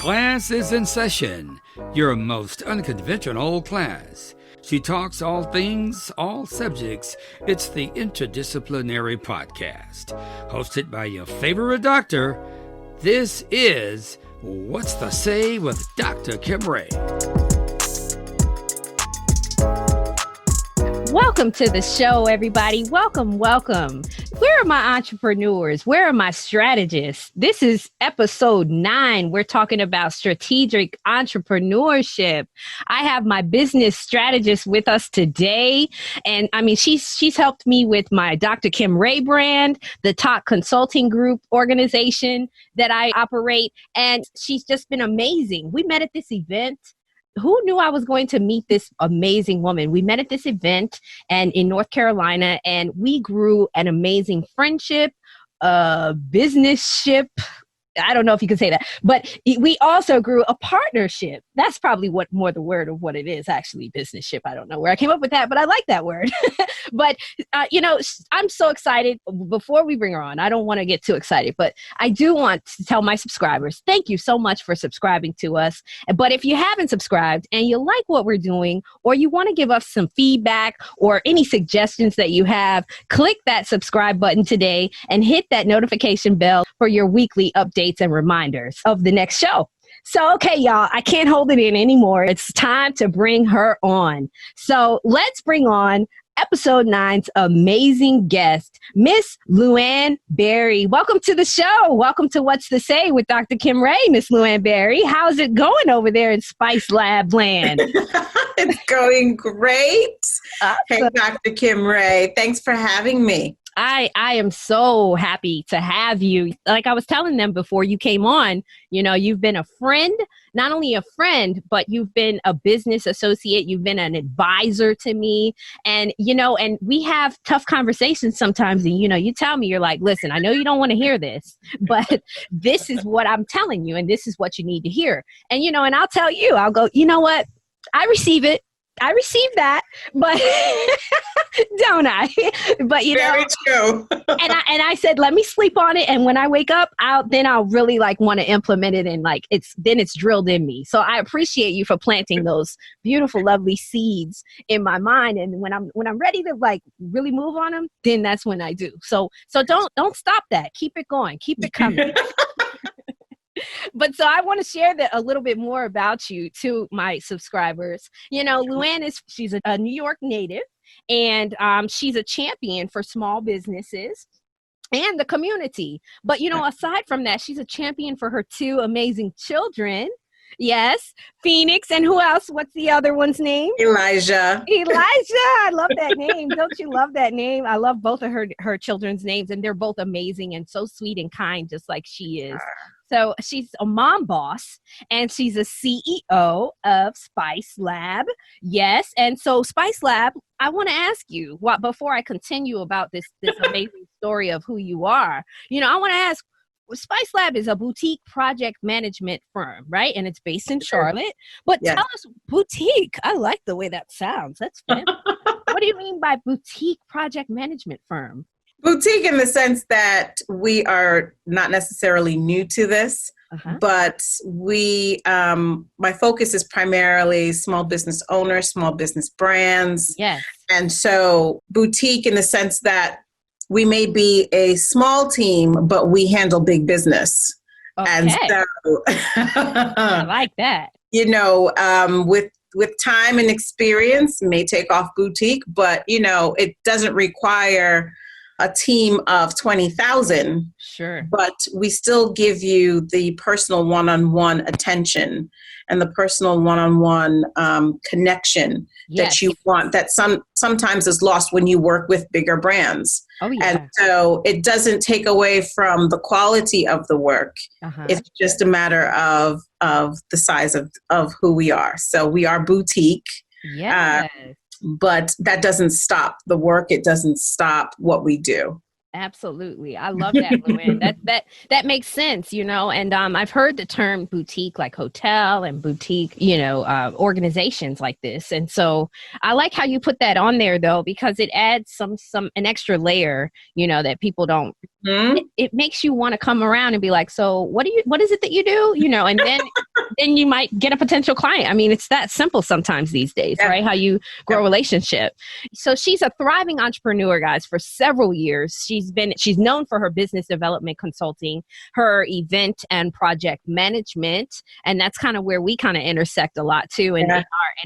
Class is in session, your most unconventional class. She talks all things, all subjects. It's the Interdisciplinary Podcast. Hosted by your favorite doctor, this is What's the Say with Dr. Kymrae. Welcome to the show, everybody. Welcome. Where are my entrepreneurs? Where are my strategists? This is episode 9. We're talking about strategic entrepreneurship. I have my business strategist with us today. And I mean, she's helped me with my Dr. Kymrae brand, the top consulting group organization that I operate. And she's just been amazing. We met at this event. Who knew I was going to meet this amazing woman? We met at this event and in North Carolina, and we grew an amazing friendship, business-ship. I don't know if you can say that, but we also grew a partnership. That's probably what more the word of what it is, actually, business-ship. I don't know where I came up with that, but I like that word. But, I'm so excited. Before we bring her on, I don't want to get too excited, but I do want to tell my subscribers, thank you so much for subscribing to us. But if you haven't subscribed and you like what we're doing, or you want to give us some feedback or any suggestions that you have, click that subscribe button today and hit that notification bell for your weekly updates and reminders of the next show. So, okay, y'all, I can't hold it in anymore. It's time to bring her on. So let's bring on episode 9's amazing guest, Miss Luann Berry. Welcome to the show. Welcome to What's the Say with Dr. Kymrae, Miss Luann Berry. How's it going over there in Spice Lab land? It's going great. Awesome. Hey, Dr. Kymrae, thanks for having me. I am so happy to have you. Like I was telling them before you came on, you've been a friend, not only a friend, but you've been a business associate. You've been an advisor to me. And, and we have tough conversations sometimes. And, you tell me, you're like, listen, I know you don't want to hear this, but this is what I'm telling you. And this is what you need to hear. And, and I'll tell you, I'll go, you know what? I receive it. I received that, but don't I? But very true. and I said, let me sleep on it, and when I wake up, I'll really want to implement it, and it's drilled in me. So I appreciate you for planting those beautiful, lovely seeds in my mind, and when I'm ready to really move on them, then that's when I do. So don't stop that. Keep it going. Keep it coming. But so I want to share a little bit more about you to my subscribers. Luann she's a New York native, and she's a champion for small businesses and the community. But, aside from that, she's a champion for her 2 amazing children. Yes, Phoenix, and who else? What's the other one's name? Elijah. I love that name. Don't you love that name? I love both of her children's names, and they're both amazing and so sweet and kind, just like she is. So she's a mom boss, and she's a CEO of Spice Lab. Yes. And so Spice Lab, I want to ask you, before I continue about this amazing story of who you are, I want to ask, Spice Lab is a boutique project management firm, right? And it's based in Charlotte. But Tell us, boutique. I like the way that sounds. That's fun. What do you mean by boutique project management firm? Boutique in the sense that we are not necessarily new to this, but my focus is primarily small business owners, small business brands. Yes. And so boutique in the sense that we may be a small team, but we handle big business. Okay. And so I like that. With time and experience, may take off boutique, but it doesn't require a team of 20,000. Sure. But we still give you the personal one-on-one attention and the personal one-on-one connection that you want, that sometimes is lost when you work with bigger brands. Oh, yeah. And so it doesn't take away from the quality of the work. It's just a matter of the size of who we are. So we are boutique. Yes. But that doesn't stop the work. It doesn't stop what we do. Absolutely. I love that, Luann. That makes sense, and I've heard the term boutique, like hotel and boutique, organizations like this. And so I like how you put that on there, though, because it adds an extra layer, that people don't, it makes you want to come around and be like, so what is it that you do? And then then you might get a potential client. I mean, it's that simple sometimes these days, right? How you grow a relationship. So she's a thriving entrepreneur, guys, for several years. She's known for her business development consulting, her event and project management. And that's kind of where we kind of intersect a lot too in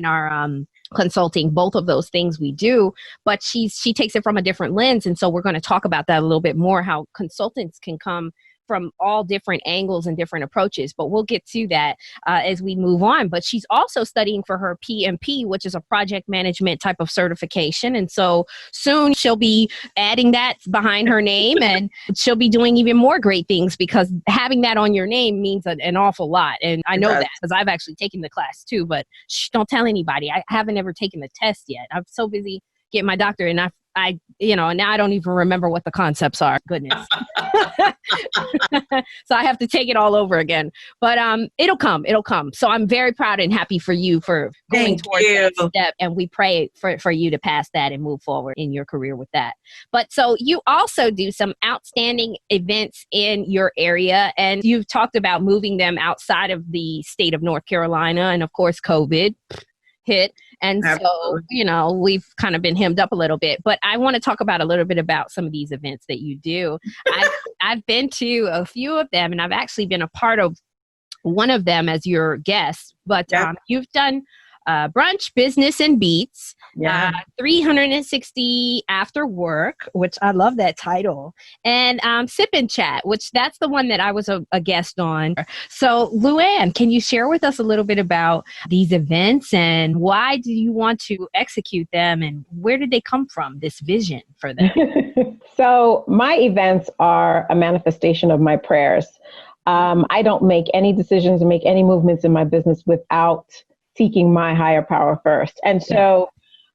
our consulting. Both of those things we do, but she takes it from a different lens. And so we're going to talk about that a little bit more, how consultants can come from all different angles and different approaches, but we'll get to that as we move on. But she's also studying for her PMP, which is a project management type of certification. And so soon she'll be adding that behind her name, and she'll be doing even more great things, because having that on your name means an awful lot. And I know that because I've actually taken the class too, but don't tell anybody. I haven't ever taken the test yet. I'm so busy getting my doctorate, and now I don't even remember what the concepts are. Goodness. So I have to take it all over again, but it'll come. So I'm very proud and happy for you for going towards that step. And we pray for you to pass that and move forward in your career with that. But so you also do some outstanding events in your area, and you've talked about moving them outside of the state of North Carolina. And of course, COVID hit. And Absolutely. so, we've kind of been hemmed up a little bit, but I want to talk about a little bit about some of these events that you do. I've been to a few of them, and I've actually been a part of one of them as your guest, but you've done Brunch, Business, and Beats, 360 After Work, which I love that title, and Sip and Chat, which that's the one that I was a guest on. So, Luann, can you share with us a little bit about these events, and why do you want to execute them, and where did they come from, this vision for them? So, my events are a manifestation of my prayers. I don't make any decisions or make any movements in my business without seeking my higher power first. And so,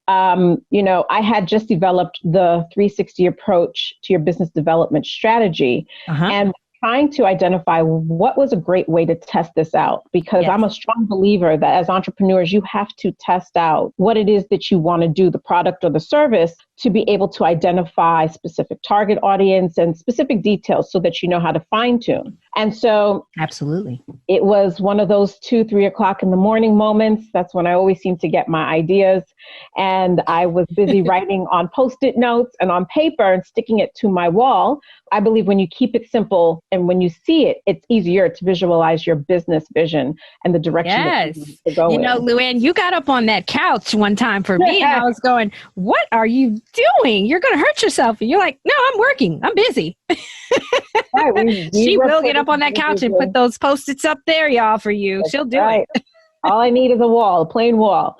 I had just developed the 360 approach to your business development strategy, and trying to identify what was a great way to test this out, because I'm a strong believer that as entrepreneurs, you have to test out what it is that you want to do, the product or the service, to be able to identify specific target audience and specific details so that you know how to fine tune. And so absolutely, it was one of those 2-3 o'clock in the morning moments. That's when I always seem to get my ideas. And I was busy writing on Post-it notes and on paper and sticking it to my wall. I believe when you keep it simple and when you see it, it's easier to visualize your business vision and the direction that you need to go in. Luann, you got up on that couch one time for me, and I was going, what are you doing? You're going to hurt yourself. And you're like, no, I'm working. I'm busy. Right, she will get up on that couch and put those Post-its up there, y'all, for you. That's She'll do right. it. All I need is a wall, a plain wall.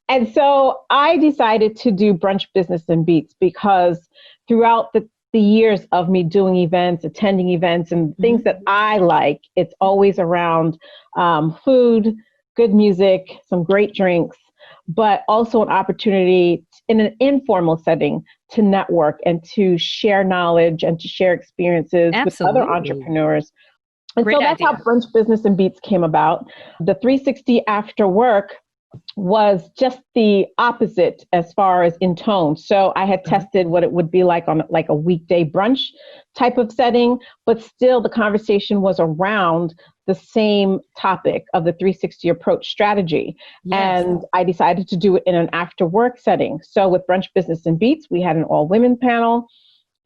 And so I decided to do Brunch, Business, and Beats, because throughout the years of me doing events, attending events, and things that I like, it's always around food, good music, some great drinks, but also an opportunity in an informal setting to network and to share knowledge and to share experiences with other entrepreneurs. And so that's how Brunch, Business, and Beats came about. The 360 After Work was just the opposite as far as in tone. So I had tested what it would be like on like a weekday brunch type of setting, but still the conversation was around the same topic of the 360 approach strategy. Yes. And I decided to do it in an after work setting. So with Brunch, Business, and Beats, we had an all women panel.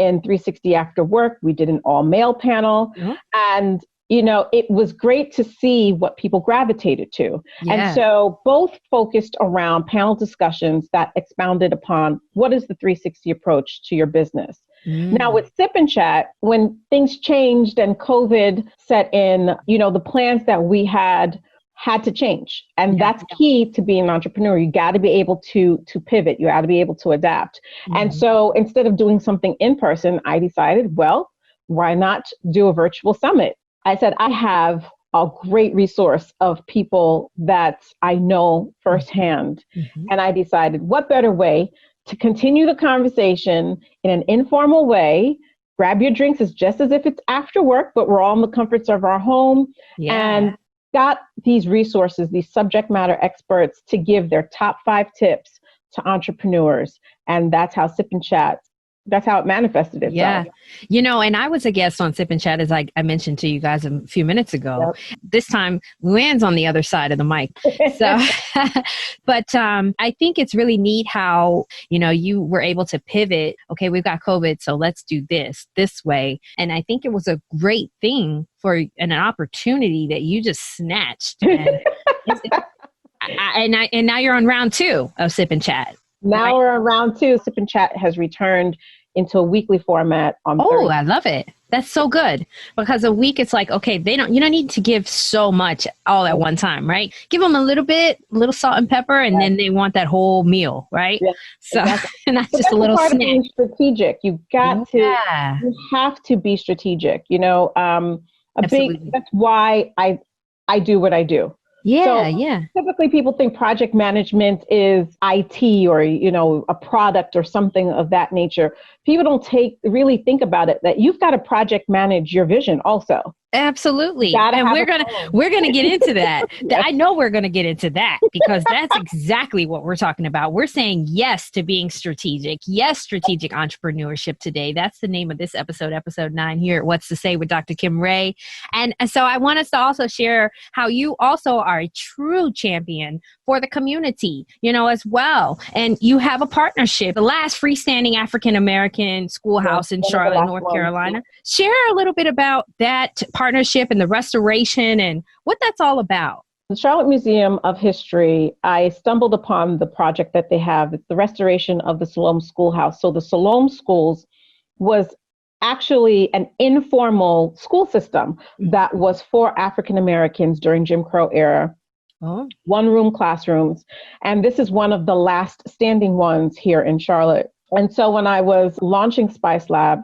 In 360 After Work, we did an all male panel. And it was great to see what people gravitated to. Yeah. And so both focused around panel discussions that expounded upon what is the 360 approach to your business. Now with Sip and Chat, when things changed and COVID set in, the plans that we had to change. And that's key to being an entrepreneur. You got to be able to pivot. You got to be able to adapt. And so instead of doing something in person, I decided, well, why not do a virtual summit? I said, I have a great resource of people that I know firsthand. And I decided, what better way to continue the conversation in an informal way? Grab your drinks as just as if it's after work, but we're all in the comforts of our home. And got these resources, these subject matter experts to give their top 5 tips to entrepreneurs. And that's how Sip and Chat that's how it manifested itself. Yeah. And I was a guest on Sip and Chat, as I mentioned to you guys a few minutes ago. Yep. This time, Luann's on the other side of the mic. So, but I think it's really neat how, you were able to pivot. Okay, we've got COVID, so let's do this way. And I think it was a great thing an opportunity that you just snatched. And now you're on round 2 of Sip and Chat. Now we're on round 2. Sip and Chat has returned into a weekly format on Thursday. I love it. That's so good, because a week it's like, okay, you don't need to give so much all at one time, right? Give them a little salt and pepper, and then they want that whole meal, right? Yeah, so exactly. And that's just a little snack. Being strategic. You have to be strategic. That's why I do what I do. Yeah, Typically people think project management is IT or, a product or something of that nature. People don't really think about it, that you've got to project manage your vision also. Absolutely. And we're going to get into that. I know we're going to get into that, because that's exactly what we're talking about. We're saying yes to being strategic. Yes, strategic entrepreneurship today. That's the name of this episode 9 here at What's to Say with Dr. Kymrae. And so I want us to also share how you also are a true champion for the community, as well. And you have a partnership, the last freestanding African-American schoolhouse in Charlotte, North Carolina. Share a little bit about that partnership and the restoration and what that's all about. The Charlotte Museum of History, I stumbled upon the project that they have. It's the restoration of the Siloam Schoolhouse. So the Siloam Schools was actually an informal school system that was for African Americans during Jim Crow era. One-room classrooms. And this is one of the last standing ones here in Charlotte. And so when I was launching Spice Lab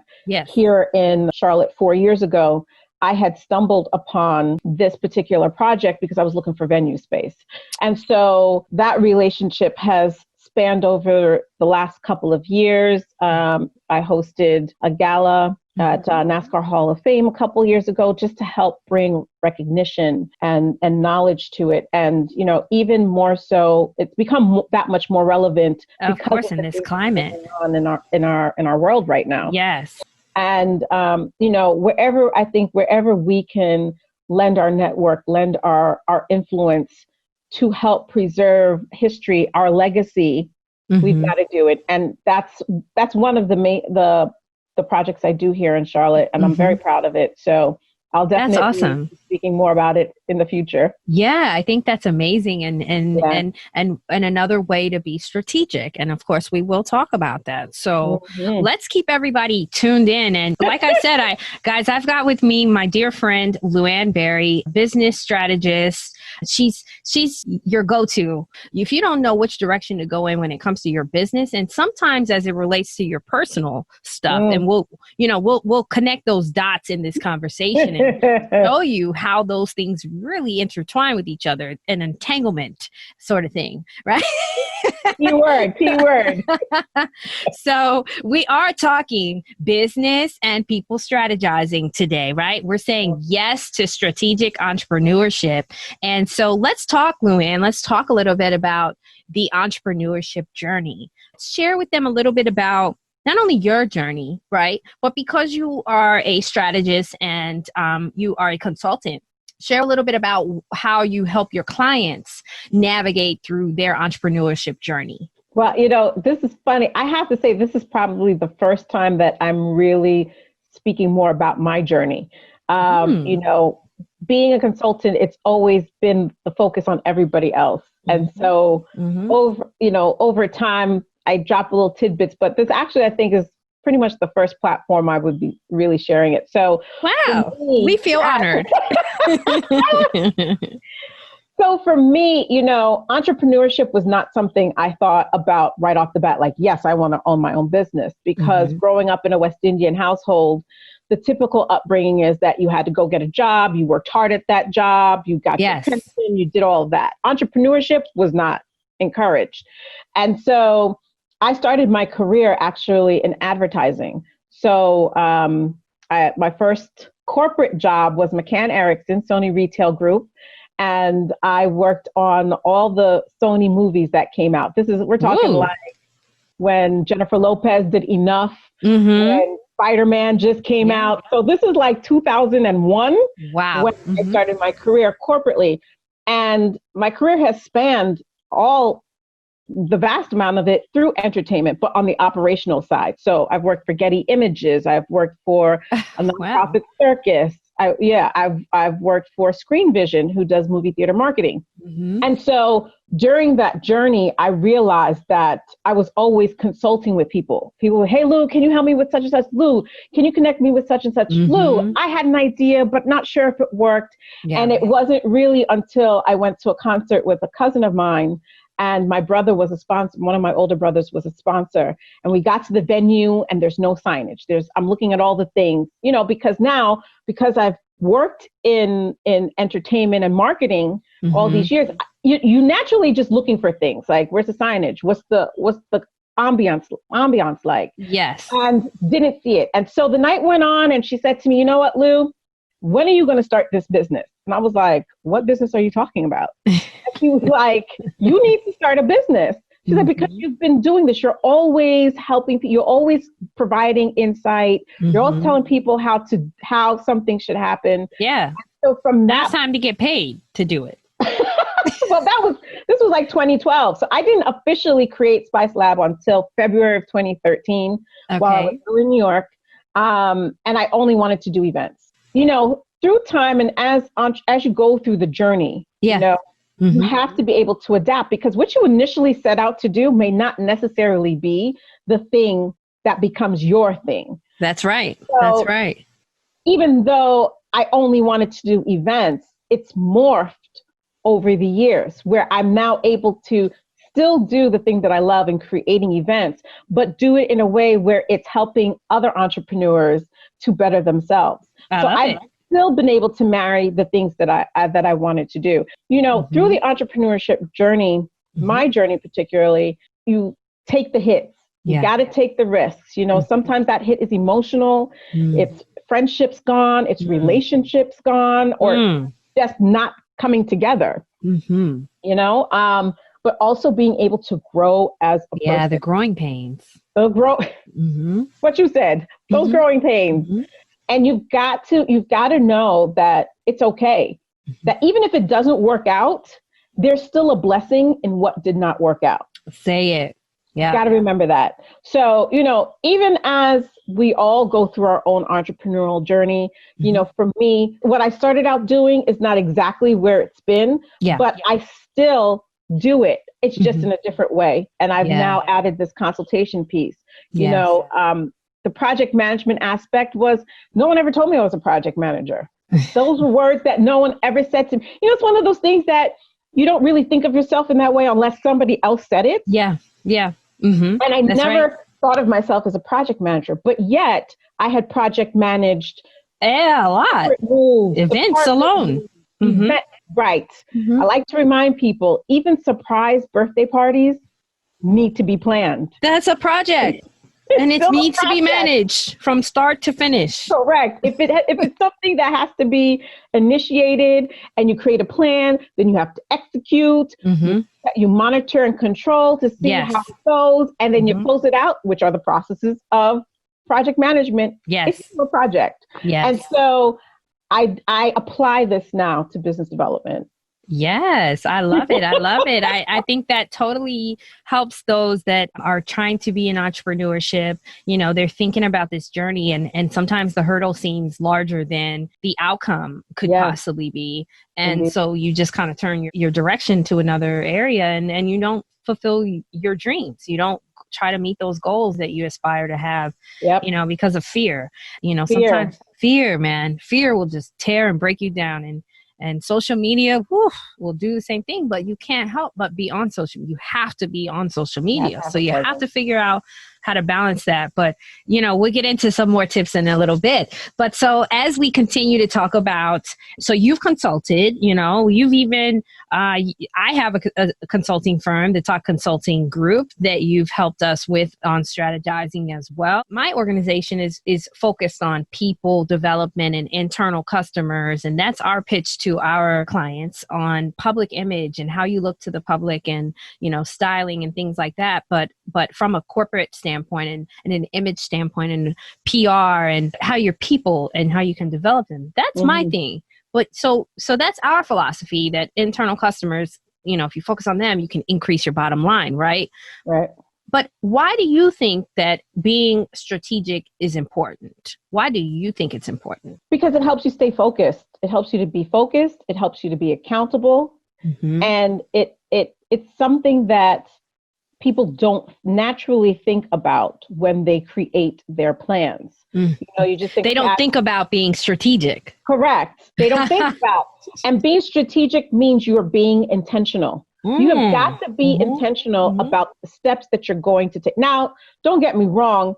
here in Charlotte 4 years ago, I had stumbled upon this particular project because I was looking for venue space. And so that relationship has spanned over the last couple of years. I hosted a gala at NASCAR Hall of Fame a couple years ago, just to help bring recognition and knowledge to it. And, even more so, it's become that much more relevant of course in this climate in our world right now. Yes. And, wherever we can lend our network, lend our influence to help preserve history, our legacy, we've got to do it. And that's one of the projects I do here in Charlotte, and I'm very proud of it. So I'll definitely be speaking more about it in the future. Yeah, I think that's amazing, and another way to be strategic. And of course, we will talk about that. So let's keep everybody tuned in. And like I said, I've got with me my dear friend Luann Berry, business strategist. She's your go-to if you don't know which direction to go in when it comes to your business, and sometimes as it relates to your personal stuff. And we'll connect those dots in this conversation and show you how those things really intertwine with each other, an entanglement sort of thing, right? Keyword. So we are talking business and people strategizing today, right? We're saying yes to strategic entrepreneurship. And so let's talk, Luann, let's talk a little bit about the entrepreneurship journey. Share with them a little bit about not only your journey, right? But because you are a strategist and you are a consultant, share a little bit about how you help your clients navigate through their entrepreneurship journey. Well, this is funny. I have to say, this is probably the first time that I'm really speaking more about my journey. Being a consultant, it's always been the focus on everybody else. And so over time, I drop little tidbits, but this actually, I think, is pretty much the first platform I would be really sharing it. So wow, we feel honored. So for me, entrepreneurship was not something I thought about right off the bat. Like, yes, I want to own my own business, because growing up in a West Indian household, the typical upbringing is that you had to go get a job, you worked hard at that job, you got your pension, you did all of that. Entrepreneurship was not encouraged. And so I started my career actually in advertising. So my first corporate job was McCann Erickson, Sony Retail Group. And I worked on all the Sony movies that came out. We're talking like when Jennifer Lopez did Enough, when Spider-Man just came out. So this is like 2001 when I started my career corporately. And my career has spanned the vast amount of it through entertainment, but on the operational side. So I've worked for Getty Images. I've worked for a nonprofit circus. I've worked for Screen Vision, who does movie theater marketing. And so during that journey, I realized that I was always consulting with people. People were, hey, Lou, can you help me with such and such? Lou, can you connect me with such and such? Lou, I had an idea, but not sure if it worked. And it wasn't really until I went to a concert with a cousin of mine, and my brother was a sponsor. One of my older brothers was a sponsor. And we got to the venue and there's no signage. I'm looking at all the things, because I've worked in entertainment and marketing all these years, you naturally just looking for things like, where's the signage? What's the ambiance like? Yes. And didn't see it. And so the night went on and she said to me, you know what, Lou, when are you going to start this business? And I was like, what business are you talking about? And she was like, you need to start a business. She said, because you've been doing this, you're always helping, you're always providing insight. You're always telling people how something should happen. Yeah. So from that, it's time to get paid to do it. Well, this was like 2012. So I didn't officially create Spice Lab until February of 2013 while I was still in New York. And I only wanted to do events. Through time and as you go through the journey, you have to be able to adapt, because what you initially set out to do may not necessarily be the thing that becomes your thing. That's right. So, that's right. Even though I only wanted to do events, it's morphed over the years where I'm now able to still do the thing that I love in creating events, but do it in a way where it's helping other entrepreneurs to better themselves. I've still been able to marry the things that I wanted to do. Through the entrepreneurship journey, my journey particularly, you take the hits. You got to take the risks. Sometimes that hit is emotional. It's friendships gone. It's relationships gone, or just not coming together. But also being able to grow as a person. Yeah, the growing pains. What you said, those growing pains. And you've got to know that it's okay. That even if it doesn't work out, there's still a blessing in what did not work out. Say it. Yeah. Got to remember that. So, even as we all go through our own entrepreneurial journey, for me, what I started out doing is not exactly where it's been, but I still do it. It's just in a different way. And I've now added this consultation piece. The project management aspect was, no one ever told me I was a project manager. Those were words that no one ever said to me. It's one of those things that you don't really think of yourself in that way unless somebody else said it. Yeah. And I never thought of myself as a project manager, but yet I had project managed a lot. Events alone. Right. I like to remind people, even surprise birthday parties need to be planned. That's a project. And it needs to be managed from start to finish. Correct. If it's something that has to be initiated and you create a plan, then you have to execute. You monitor and control to see how it goes, and then you close it out, which are the processes of project management. Yes. It's a project. Yes. And so I apply this now to business development. Yes, I love it. I think that totally helps those that are trying to be in entrepreneurship. They're thinking about this journey, and sometimes the hurdle seems larger than the outcome could possibly be. And so you just kind of turn your direction to another area, and you don't fulfill your dreams. You don't try to meet those goals that you aspire to have, because of fear. Sometimes fear will just tear and break you down. And social media will do the same thing, but you can't help but be on social media. You have to be on social media. So you have to figure out how to balance that. But, we'll get into some more tips in a little bit. But so as we continue to talk about, so you've consulted, you've even, I have a consulting firm, the Talk Consulting Group, that you've helped us with on strategizing as well. My organization is focused on people development and internal customers. And that's our pitch to our clients on public image and how you look to the public and, styling and things like that. But from a corporate standpoint, standpoint and an image standpoint and PR and how your people and how you can develop them. That's my thing. But so that's our philosophy, that internal customers, if you focus on them, you can increase your bottom line, right? Right. But why do you think that being strategic is important? Why do you think it's important? Because it helps you stay focused. It helps you to be focused. It helps you to be accountable. And it's something that people don't naturally think about when they create their plans. You just think they don't think about being strategic. Correct. They don't think about. And being strategic means you're being intentional. You have got to be intentional about the steps that you're going to take. Now, don't get me wrong.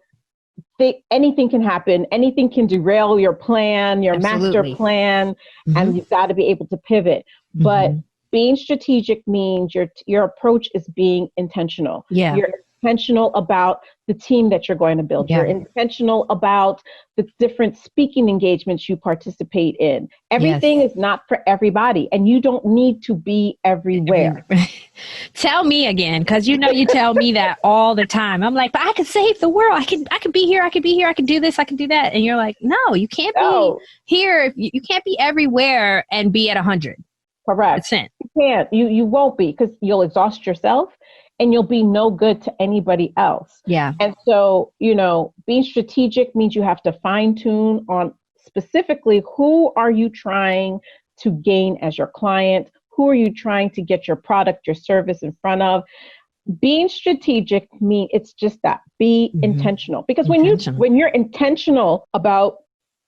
Anything can happen. Anything can derail your plan, your master plan, and you've got to be able to pivot. But being strategic means your approach is being intentional. Yeah. You're intentional about the team that you're going to build. Yeah. You're intentional about the different speaking engagements you participate in. Everything is not for everybody, and you don't need to be everywhere. Tell me again, because you tell me that all the time. I'm like, but I could save the world. I could be here. I could be here. I could do this. I could do that. And you're like, no, you can't be here. You can't be everywhere and be at 100%. Correct. You can't. You won't be, because you'll exhaust yourself and you'll be no good to anybody else. Yeah. And so, being strategic means you have to fine tune on specifically who are you trying to gain as your client? Who are you trying to get your product, your service in front of? Being strategic means it's just that. Be intentional. Because when you're intentional about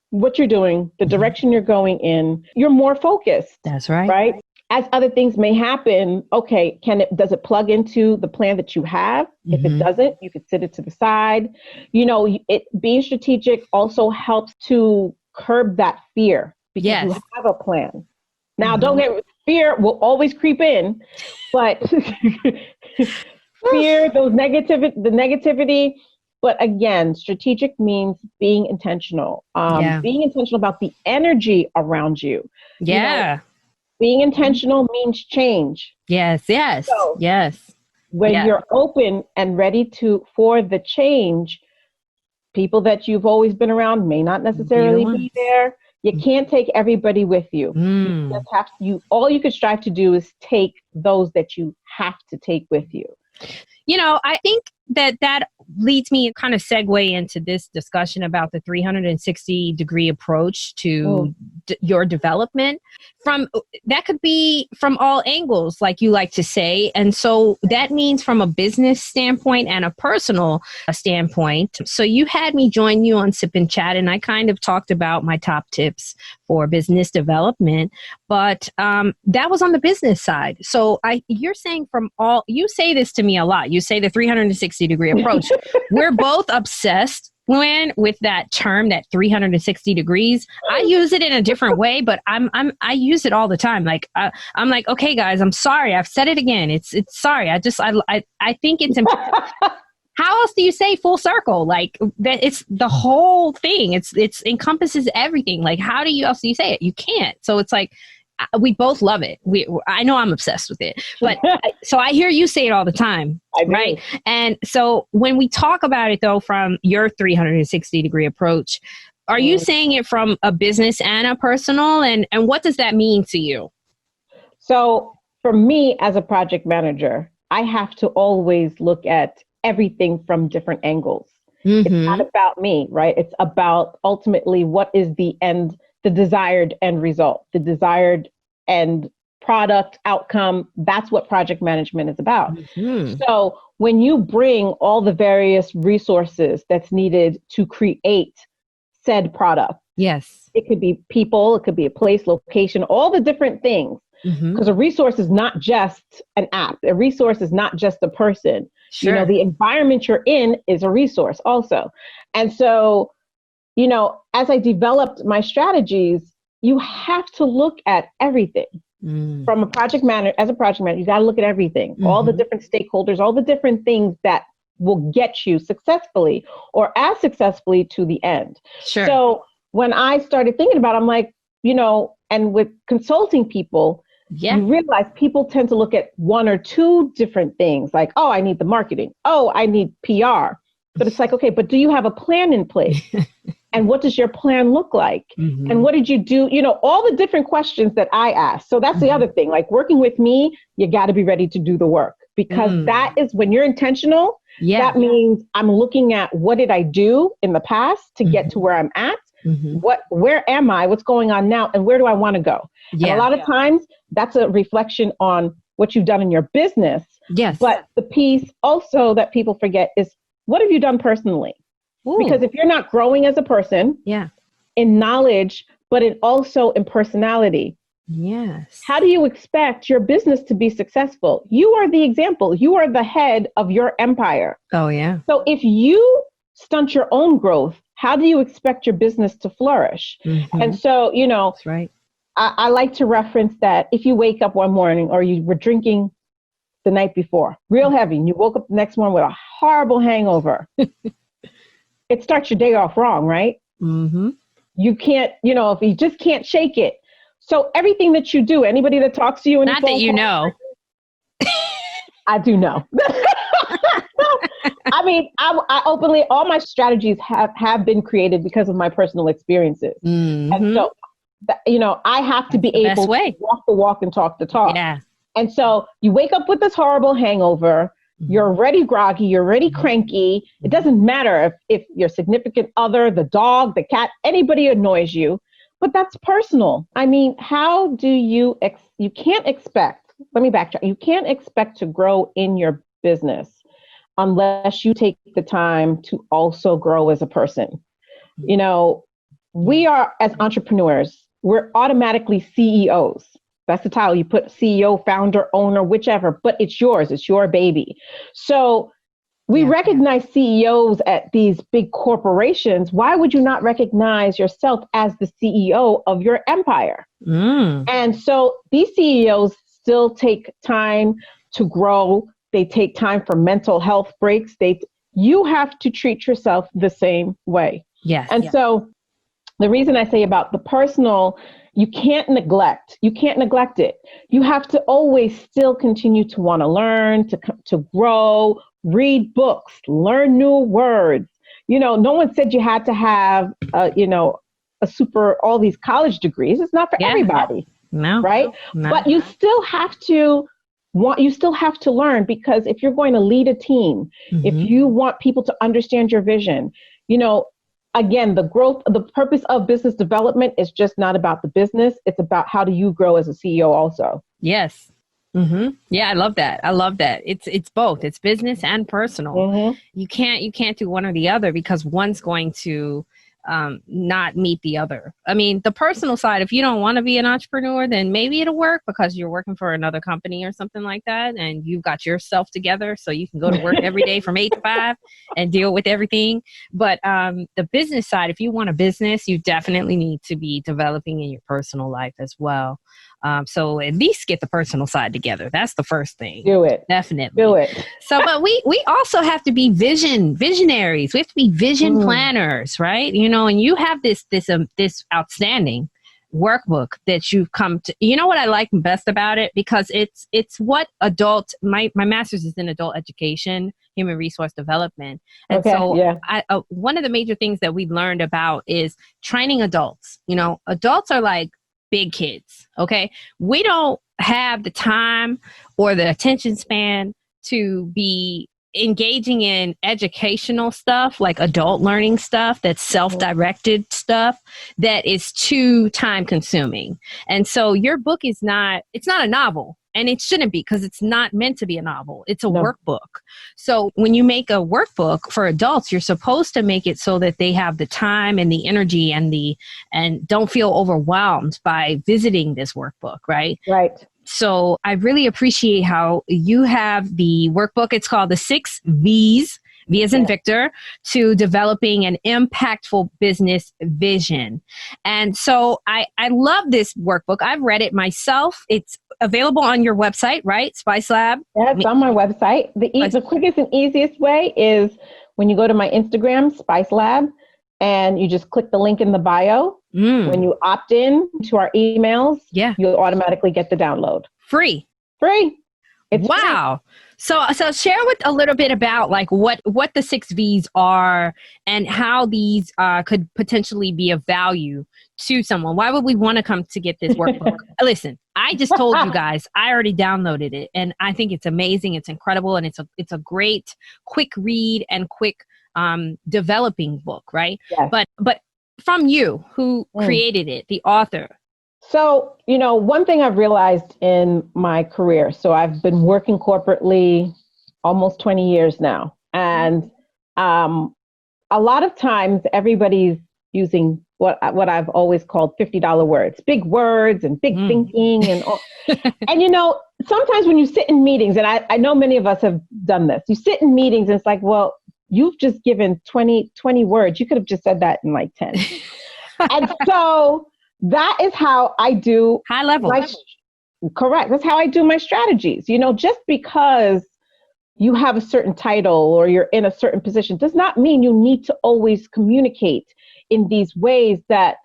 what you're doing, the direction you're going in, you're more focused. That's right. Right? As other things may happen, okay, does it plug into the plan that you have? If it doesn't, you could sit it to the side. Being strategic also helps to curb that fear, because you have a plan. Now, fear will always creep in, but fear, the negativity. But again, strategic means being intentional. Being intentional about the energy around you. Yeah. Being intentional means change. Yes. So when you're open and ready for the change, people that you've always been around may not necessarily be there. You can't take everybody with you. You just have all you could strive to do is take those that you have to take with you. I think that leads me to kind of segue into this discussion about the 360-degree approach to your development. That could be from all angles, like you like to say. And so that means from a business standpoint and a personal standpoint. So you had me join you on Sip and Chat, and I kind of talked about my top tips for business development, but that was on the business side. So you're saying you say this to me a lot. You say the 360-degree approach. We're both obsessed with that term, that 360 degrees. I use it in a different way, but I use it all the time. Like I'm like, okay, guys, I'm sorry. I've said it again. It's sorry. I think it's important. How else do you say full circle? Like that, it's the whole thing. It's encompasses everything. Like how else do you say it? You can't. So it's like, we both love it. I know I'm obsessed with it, but so I hear you say it all the time, right? And so when we talk about it though, from your 360-degree approach, are you saying it from a business and a personal, and what does that mean to you? So for me as a project manager, I have to always look at everything from different angles. It's not about me, right? It's about ultimately what is the desired end result, the desired end product outcome. That's what project management is about. So when you bring all the various resources that's needed to create said product, it could be people, it could be a place, location, all the different things. Because a resource is not just an app. A resource is not just a person. Sure. The environment you're in is a resource also. And so, as I developed my strategies, you have to look at everything. From a project manager, you got to look at everything, all the different stakeholders, all the different things that will get you successfully or as successfully to the end. Sure. So when I started thinking about it, I'm like, and with consulting people, you realize people tend to look at one or two different things, like, oh, I need the marketing. Oh, I need PR. But it's like, okay, but do you have a plan in place? And what does your plan look like? Mm-hmm. And what did you do? You know, all the different questions that I ask. So that's the other thing, like working with me, you got to be ready to do the work, because that is when you're intentional. That means I'm looking at what did I do in the past to get to where I'm at? Where am I? What's going on now? And where do I want to go? And a lot of times that's a reflection on what you've done in your business. Yes. But the piece also that people forget is, what have you done personally? Ooh. Because if you're not growing as a person in knowledge, but also in personality, how do you expect your business to be successful? You are the example. You are the head of your empire. Oh, yeah. So if you stunt your own growth, how do you expect your business to flourish? And so, you know, that's right. I like to reference that if you wake up one morning or you were drinking the night before, real heavy, and you woke up the next morning with a horrible hangover, it starts your day off wrong, right? You can't, you know, if you just can't shake it. So everything that you do, anybody that talks to you, not that you know, I do know. I mean, I openly, all my strategies have been created because of my personal experiences. And so, you know, I have to be able to walk the walk and talk the talk. Yeah. And so you wake up with this horrible hangover, you're already groggy, you're already cranky. It doesn't matter if your significant other, the dog, the cat, anybody annoys you, but that's personal. I mean, how do you can't expect, let me backtrack. You can't expect to grow in your business unless you take the time to also grow as a person. You know, we are, as entrepreneurs, we're automatically CEOs. That's the title. You put CEO, founder, owner, whichever, but it's yours. It's your baby. So we recognize CEOs at these big corporations. Why would you not recognize yourself as the CEO of your empire? And so these CEOs still take time to grow. They take time for mental health breaks. You have to treat yourself the same way. Yes. And so the reason I say about the personal, you can't neglect it. You have to always still continue to want to learn, to grow, read books, learn new words. You know, no one said you had to have, all these college degrees. It's not for everybody. No. Right? No. But you still have to learn, because if you're going to lead a team, if you want people to understand your vision, you know, again, the purpose of business development is just not about the business. It's about how do you grow as a CEO also. Yes. Yeah, I love that. It's both. It's business and personal. You can't do one or the other, because one's going to not meet the other. I mean, the personal side, if you don't want to be an entrepreneur, then maybe it'll work because you're working for another company or something like that, and you've got yourself together so you can go to work every day from 8 to 5 and deal with everything. But the business side, if you want a business, you definitely need to be developing in your personal life as well. So at least get the personal side together. That's the first thing. Do it. Definitely. Do it. So, but we also have to be visionaries. We have to be vision planners, right? You know, and you have this outstanding workbook that you've come to. You know what I like best about it? Because it's what my master's is in adult education, human resource development. And one of the major things that we learned about is training adults. You know, adults are like big kids. Okay. We don't have the time or the attention span to be engaging in educational stuff, like adult learning stuff, that's self-directed stuff that is too time consuming. And so your book it's not a novel, and it shouldn't be, because it's not meant to be a novel. It's a workbook. So when you make a workbook for adults, you're supposed to make it so that they have the time and the energy and don't feel overwhelmed by visiting this workbook, right? Right. So I really appreciate how you have the workbook. It's called the 6 V's. V as in Victor, to developing an impactful business vision. And so I love this workbook. I've read it myself. It's available on your website, right? Spice Lab? Yeah, it's on my website. The quickest and easiest way is when you go to my Instagram, Spice Lab, and you just click the link in the bio. When you opt in to our emails, you'll automatically get the download. Free. Wow. So share with a little bit about like what the 6 V's are and how these could potentially be of value to someone. Why would we want to come to get this workbook? Listen, I just told you guys, I already downloaded it and I think it's amazing. It's incredible. And it's a great quick read and quick developing book, right? Yes. But from you who created it, the author. So, one thing I've realized in my career, so I've been working corporately almost 20 years now. And a lot of times everybody's using what I've always called $50 words, big words and big thinking and all. And, sometimes when you sit in meetings, and I know many of us have done this, you sit in meetings and it's like, well, you've just given 20 words. You could have just said that in like 10. And so that is how I do high level. Correct. That's how I do my strategies. Just because you have a certain title or you're in a certain position does not mean you need to always communicate in these ways that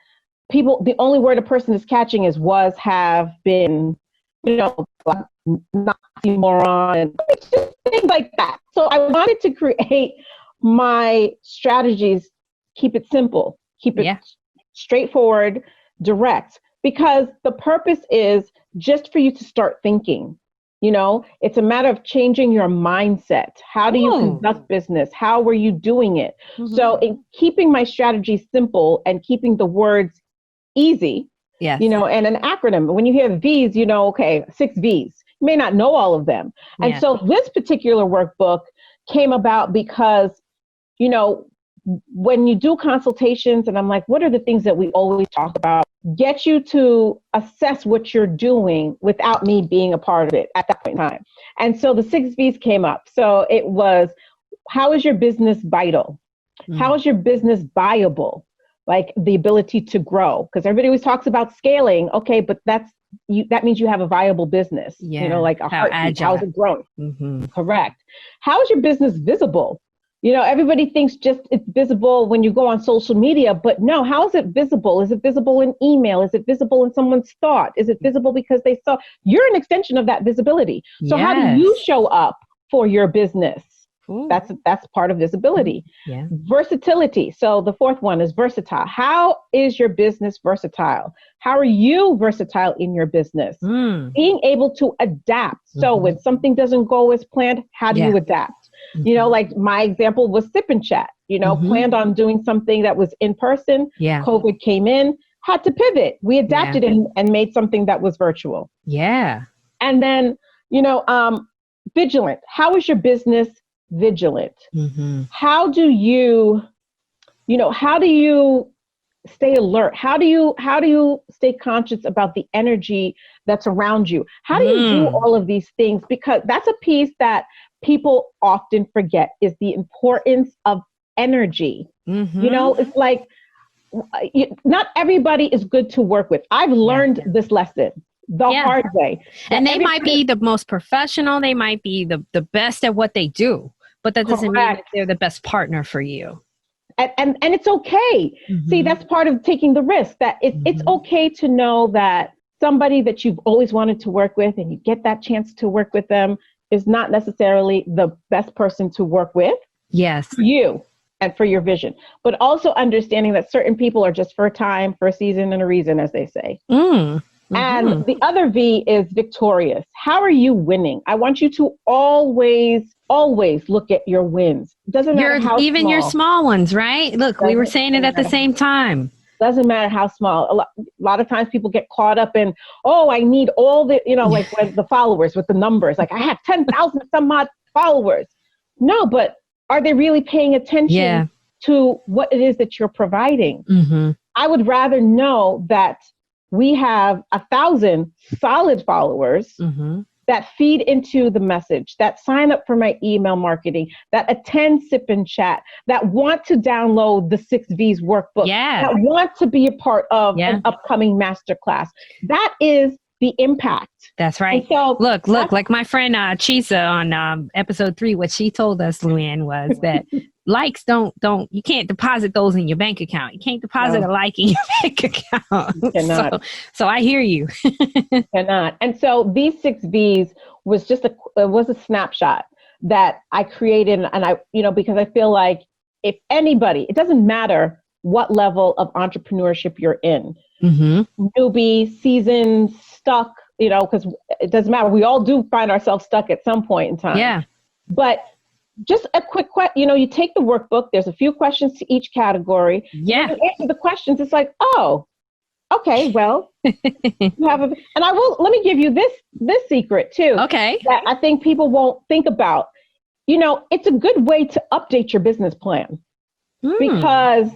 people, the only word a person is catching is was, have, been, oxymoron, and just things like that. So I wanted to create my strategies, keep it simple, keep it straightforward, direct, because the purpose is just for you to start thinking. It's a matter of changing your mindset. How do you conduct business? How were you doing it? So in keeping my strategy simple and keeping the words easy, and an acronym. When you hear the V's, 6 V's. You may not know all of them. And so this particular workbook came about because, when you do consultations and I'm like, what are the things that we always talk about? Get you to assess what you're doing without me being a part of it at that point in time. And so the 6 V's came up. So it was, how is your business vital? How is your business viable? Like the ability to grow, because everybody always talks about scaling. Okay, but that means you have a viable business. Like a heartbeat. How's it growing? Correct. How is your business visible? Everybody thinks just it's visible when you go on social media, but no, how is it visible? Is it visible in email? Is it visible in someone's thought? Is it visible because they saw? You're an extension of that visibility. So how do you show up for your business? Ooh. That's part of visibility. Versatility. So the 4th one is versatile. How is your business versatile? How are you versatile in your business? Being able to adapt. So when something doesn't go as planned, how do you adapt? Like my example was Sip and Chat, planned on doing something that was in person. COVID came in, had to pivot. We adapted and made something that was virtual. And then, vigilant. How is your business vigilant? How do you stay alert? How do you stay conscious about the energy that's around you? How do you do all of these things? Because that's a piece that people often forget, is the importance of energy. It's like, not everybody is good to work with. I've learned this lesson the hard way. And they might be the most professional. They might be the best at what they do, but that doesn't mean that they're the best partner for you. And it's okay. See, that's part of taking the risk, that it's okay to know that somebody that you've always wanted to work with and you get that chance to work with them is not necessarily the best person to work with. For you and for your vision, but also understanding that certain people are just for a time, for a season and a reason, as they say. And the other V is victorious. How are you winning? I want you to always look at your wins. Doesn't matter how even small. Your small ones, right? Look, we were saying it at the same time. Doesn't matter how small. A lot of times people get caught up in, I need all the, like with the followers, with the numbers. Like I have 10,000 some odd followers. No, but are they really paying attention to what it is that you're providing? I would rather know that we have 1,000 solid followers that feed into the message, that sign up for my email marketing, that attend Sip and Chat, that want to download the 6 V's workbook, that want to be a part of an upcoming masterclass. That is the impact. That's right. And so look, like my friend Chisa on episode 3, what she told us, Luann, was that likes don't you can't deposit those in your bank account. You can't deposit a like in your bank account. You cannot. So I hear you. Cannot. And so these 6 V's was just a snapshot that I created, and I, because I feel like if anybody, it doesn't matter what level of entrepreneurship you're in, newbie, seasoned, stuck, because it doesn't matter. We all do find ourselves stuck at some point in time. Yeah. But just a quick question, you take the workbook, there's a few questions to each category. Yeah. You answer the questions, it's like, oh, okay, well, you have and let me give you this secret too. Okay. That I think people won't think about. It's a good way to update your business plan because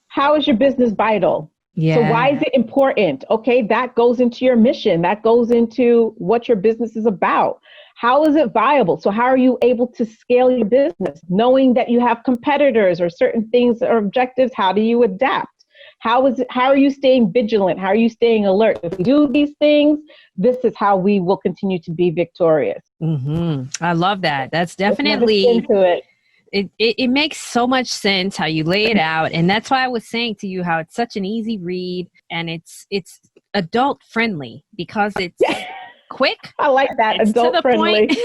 how is your business vital? Yeah. So why is it important? Okay, that goes into your mission. That goes into what your business is about. How is it viable? So how are you able to scale your business? Knowing that you have competitors or certain things or objectives, how do you adapt? How are you staying vigilant? How are you staying alert? If we do these things, this is how we will continue to be victorious. I love that. That's definitely into it. It makes so much sense how you lay it out. And that's why I was saying to you how it's such an easy read and it's adult friendly because it's quick. I like that. It's adult friendly.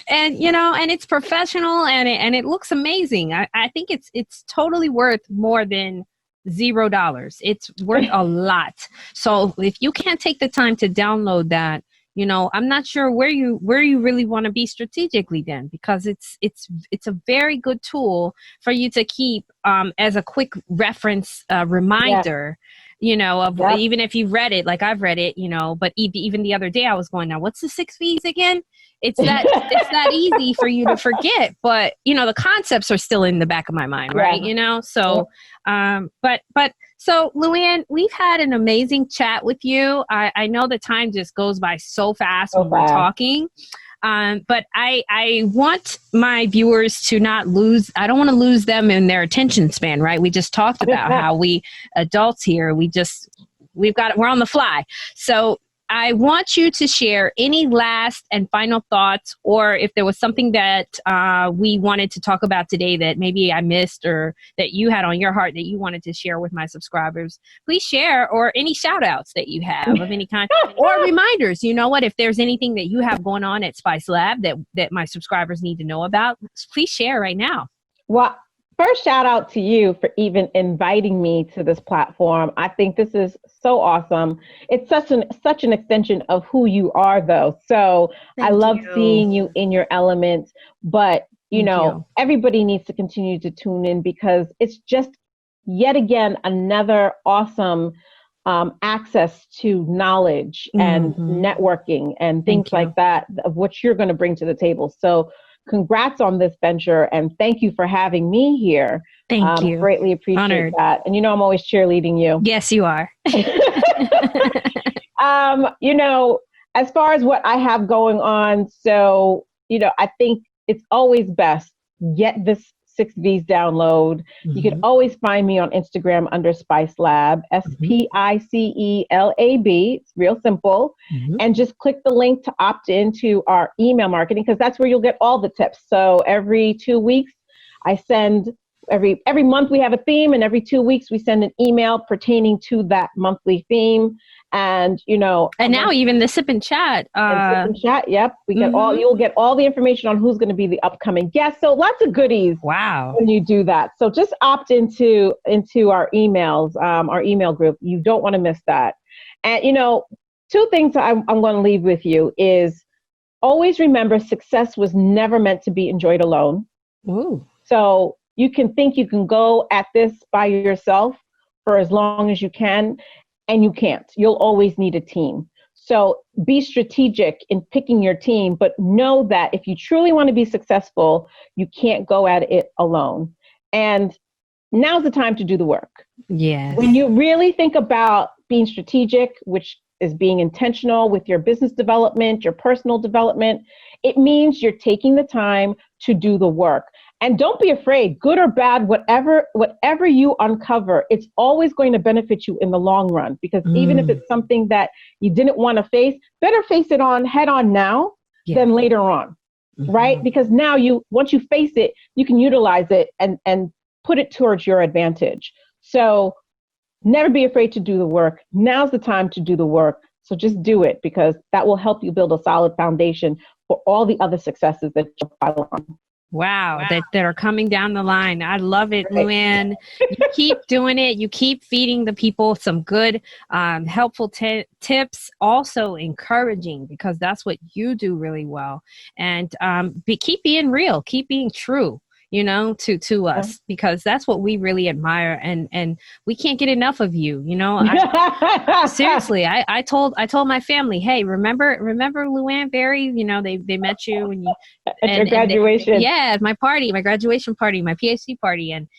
And and it's professional and it looks amazing. I think it's totally worth more than $0. It's worth a lot. So if you can't take the time to download that, I'm not sure where you really want to be strategically then, because it's a very good tool for you to keep as a quick reference reminder. Even if you've read it, like I've read it, but even the other day I was going, now what's the 6 V's again? It's that easy for you to forget, but the concepts are still in the back of my mind, right? So, so Luann, we've had an amazing chat with you. I know the time just goes by so fast when we're talking. But I want my viewers to not lose, I don't want to lose them in their attention span, right? We just talked about how we adults here, we're on the fly. So I want you to share any last and final thoughts, or if there was something that we wanted to talk about today that maybe I missed or that you had on your heart that you wanted to share with my subscribers, please share, or any shout outs that you have of any kind or reminders. If there's anything that you have going on at Spice Lab that my subscribers need to know about, please share right now. Well, first, shout out to you for even inviting me to this platform. I think this is so awesome. It's such an extension of who you are, though. So I love seeing you in your element. But, everybody needs to continue to tune in because it's just yet again another awesome access to knowledge and networking and things like that of what you're going to bring to the table. So congrats on this venture, and thank you for having me here. Thank you. Greatly appreciate that. And I'm always cheerleading you. Yes, you are. As far as what I have going on, so, I think it's always best, get this 6 V's download. You can always find me on Instagram under Spice Lab, SPICELAB. It's real simple. And just click the link to opt into our email marketing, because that's where you'll get all the tips. So every 2 weeks, I send every month we have a theme, and every 2 weeks we send an email pertaining to that monthly theme. And and now even the sip and chat. Yep, we get you'll get all the information on who's going to be the upcoming guest. So lots of goodies. Wow. When you do that, so just opt into our emails, our email group. You don't want to miss that. And 2 things I'm going to leave with you is always remember success was never meant to be enjoyed alone. Ooh. So you can think you can go at this by yourself for as long as you can. And you can't. You'll always need a team. So be strategic in picking your team, but know that if you truly want to be successful, you can't go at it alone. And now's the time to do the work. Yes. When you really think about being strategic, which is being intentional with your business development, your personal development. It means you're taking the time to do the work. And don't be afraid, good or bad, whatever you uncover, it's always going to benefit you in the long run. Because even if it's something that you didn't want to face, better face it head on now than later on, right? Because now once you face it, you can utilize it and put it towards your advantage. So never be afraid to do the work. Now's the time to do the work. So just do it, because that will help you build a solid foundation for all the other successes that you'll follow on. Wow. That are coming down the line. I love it, Luann. You keep doing it. You keep feeding the people some good, helpful tips, also encouraging, because that's what you do really well. And keep being real, keep being true, to us, because that's what we really admire. And we can't get enough of you. Seriously, I told my family, hey, remember Luann Berry? They met you when you at your graduation. My graduation party, my PhD party, and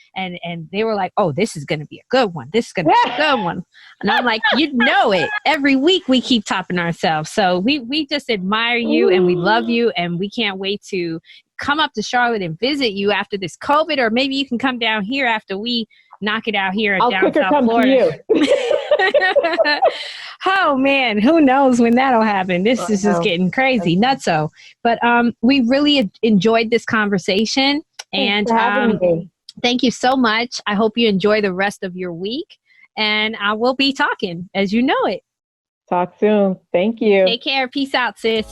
they were like, oh, this is going to be a good one. This is going to be a good one. And I'm like, it. Every week we keep topping ourselves. So we just admire you and we love you, and we can't wait to come up to Charlotte and visit you after this COVID, or maybe you can come down here after we knock it out here in down South Florida. Oh man, who knows when that'll happen? This is just getting crazy, nutso. But we really enjoyed this conversation, and thank you so much. I hope you enjoy the rest of your week, and I will be talking as you know it. Talk soon. Thank you. Take care. Peace out, sis.